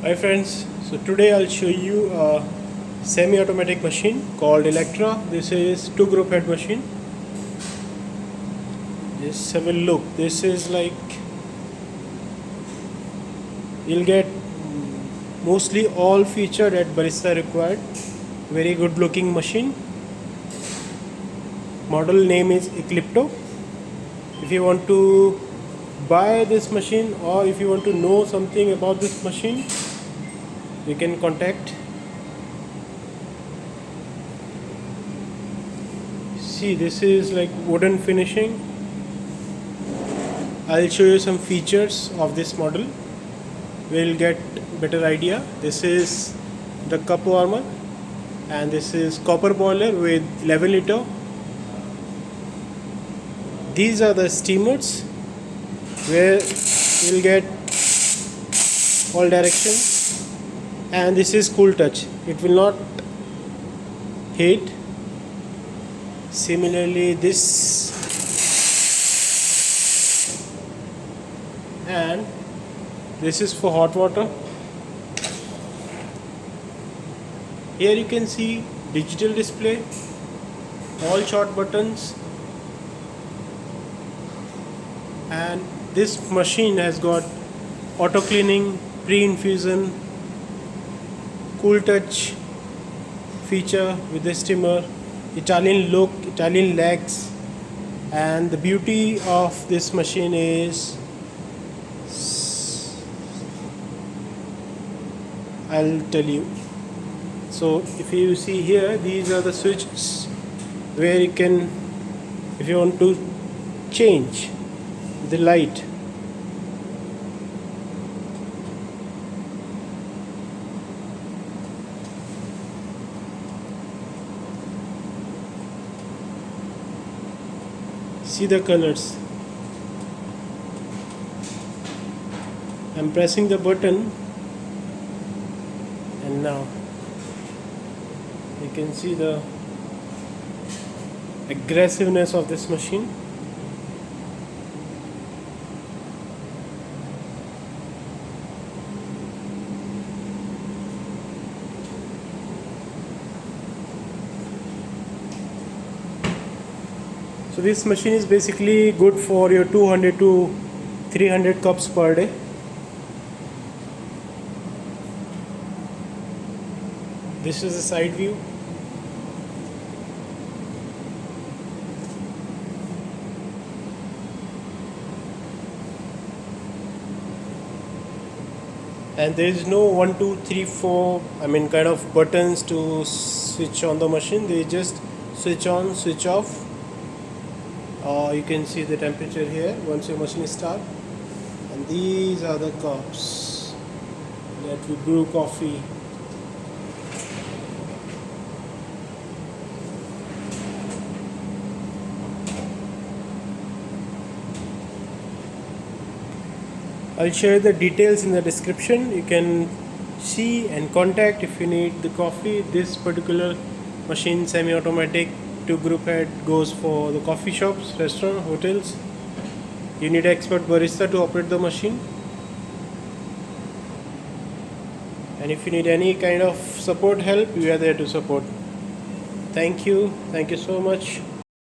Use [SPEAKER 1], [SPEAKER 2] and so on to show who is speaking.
[SPEAKER 1] Hi friends, so today I'll show you a semi-automatic machine called Electra. This is two group head machine. Just have a look. This is like you'll get mostly all feature that barista required. Very good looking machine. Model name is Eclipto. If you want to buy this machine or if you want to know something about this machine, you can contact. See, this is like wooden finishing. I'll show you some features of this model. We'll get better idea. This is the cup warmer and this is copper boiler with 11 liter. These are the steamers where you'll get all directions, and this is cool touch. It will not heat. Similarly this, and this is for hot water. Here you can see digital display, all short buttons, and this machine has got auto cleaning, pre-infusion, cool touch feature with the steamer, Italian look, Italian legs, and the beauty of this machine is, I'll tell you. So if you see here, these are the switches where you can, if you want to change the light. See the colors. I'm pressing the button and now you can see the aggressiveness of this machine. So this machine is basically good for your 200 to 300 cups per day. This is the side view. And there is no 1, 2, 3, 4 kind of buttons to switch on the machine. They just switch on, switch off. You can see the temperature here once your machine starts. And these are the cups that we brew coffee. I'll share the details in the description. You can see and contact if you need the coffee. This particular machine, semi-automatic, two group head, goes for the coffee shops, restaurant, hotels. You need an expert barista to operate the machine. And if you need any kind of support help, we are there to support. Thank you so much.